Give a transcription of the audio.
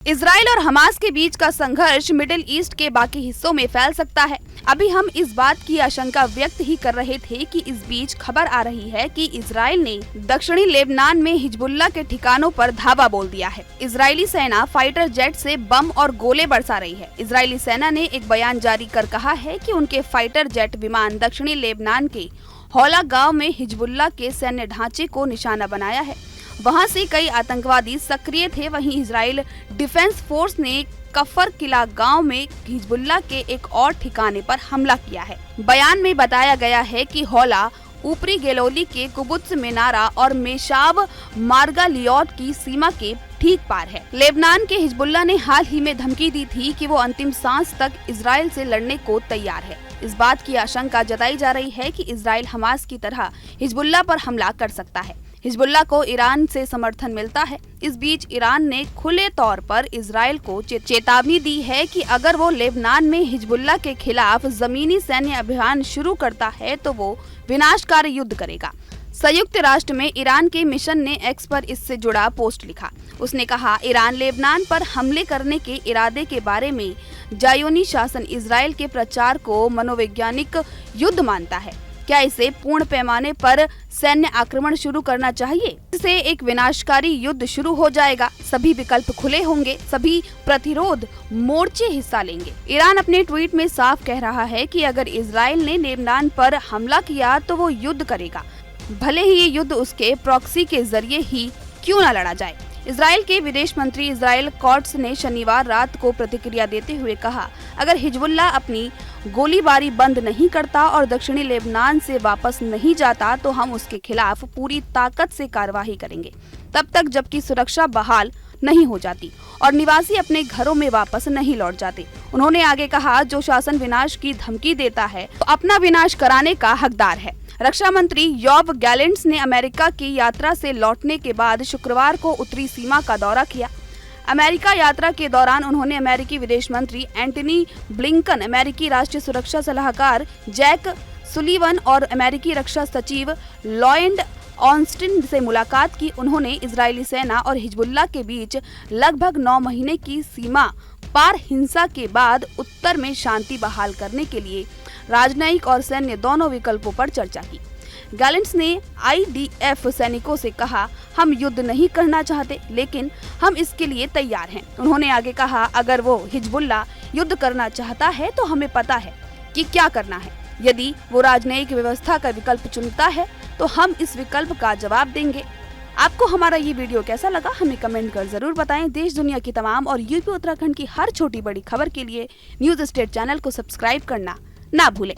Israel और Hamas के बीच का संघर्ष मिडिल ईस्ट के बाकी हिस्सों में फैल सकता है। अभी हम इस बात की आशंका व्यक्त ही कर रहे थे कि इस बीच खबर आ रही है कि इजराइल ने दक्षिणी लेबनान में हिजबुल्लाह के ठिकानों पर धावा बोल दिया है। इजरायली सेना फाइटर जेट से बम और गोले बरसा रही है। इजरायली सेना ने एक बयान जारी कर कहा है कि उनके फाइटर जेट विमान दक्षिणी लेबनान के हौला गाँव में हिजबुल्लाह के सैन्य ढांचे को निशाना बनाया है। वहां से कई आतंकवादी सक्रिय थे। वहीं इजराइल डिफेंस फोर्स ने कफर किला गांव में हिजबुल्लाह के एक और ठिकाने पर हमला किया है। बयान में बताया गया है कि हौला ऊपरी गैलोली के कुबुत्स मेनारा और मेशाब मार्गालियोट की सीमा के ठीक पार है। लेबनान के हिजबुल्लाह ने हाल ही में धमकी दी थी कि वो अंतिम सांस तक इजराइल से लड़ने को तैयार है। इस बात की आशंका जताई जा रही है कि इजराइल हमास की तरह हिजबुल्लाह पर हमला कर सकता है। हिजबुल्लाह को ईरान से समर्थन मिलता है। इस बीच ईरान ने खुले तौर पर इजराइल को चेतावनी दी है कि अगर वो लेबनान में हिजबुल्लाह के खिलाफ जमीनी सैन्य अभियान शुरू करता है तो वो विनाशकारी युद्ध करेगा। संयुक्त राष्ट्र में ईरान के मिशन ने एक्स पर इससे जुड़ा पोस्ट लिखा। उसने कहा, ईरान लेबनान पर हमले करने के इरादे के बारे में ज़ायोनी शासन इजराइल के प्रचार को मनोवैज्ञानिक युद्ध मानता है। क्या इसे पूर्ण पैमाने पर सैन्य आक्रमण शुरू करना चाहिए? इससे एक विनाशकारी युद्ध शुरू हो जाएगा। सभी विकल्प खुले होंगे, सभी प्रतिरोध मोर्चे हिस्सा लेंगे। ईरान अपने ट्वीट में साफ कह रहा है कि अगर इजराइल ने लेबनान पर हमला किया तो वो युद्ध करेगा, भले ही ये युद्ध उसके प्रॉक्सी के जरिए ही क्यों न लड़ा जाए। इजराइल के विदेश मंत्री इजराइल कॉट्स ने शनिवार रात को प्रतिक्रिया देते हुए कहा, अगर हिजबुल्लाह अपनी गोलीबारी बंद नहीं करता और दक्षिणी लेबनान से वापस नहीं जाता तो हम उसके खिलाफ पूरी ताकत से कार्रवाई करेंगे, तब तक जबकि सुरक्षा बहाल नहीं हो जाती और निवासी अपने घरों में वापस नहीं लौट जाते। उन्होंने आगे कहा, जो शासन विनाश की धमकी देता है तो अपना विनाश कराने का हकदार है। रक्षा मंत्री योब गैलेंट्स ने अमेरिका की यात्रा से लौटने के बाद शुक्रवार को उत्तरी सीमा का दौरा किया। अमेरिका यात्रा के दौरान उन्होंने अमेरिकी विदेश मंत्री एंटनी ब्लिंकन, अमेरिकी राष्ट्रीय सुरक्षा सलाहकार जैक सुलिवन और अमेरिकी रक्षा सचिव लॉयड ऑस्टिन से मुलाकात की। उन्होंने इजरायली सेना और हिजबुल्लाह के बीच लगभग 9 महीने की सीमा पार हिंसा के बाद उत्तर में शांति बहाल करने के लिए राजनयिक और सैन्य दोनों विकल्पों पर चर्चा की। गैलेंट्स ने IDF सैनिकों से कहा, हम युद्ध नहीं करना चाहते लेकिन हम इसके लिए तैयार हैं। उन्होंने आगे कहा, अगर वो हिजबुल्लाह युद्ध करना चाहता है तो हमें पता है कि क्या करना है। यदि वो राजनयिक व्यवस्था का विकल्प चुनता है तो हम इस विकल्प का जवाब देंगे। आपको हमारा ये वीडियो कैसा लगा हमें कमेंट कर जरूर बताएं। देश दुनिया की तमाम और यूपी उत्तराखंड की हर छोटी बड़ी खबर के लिए न्यूज स्टेट चैनल को सब्सक्राइब करना ना भूलें।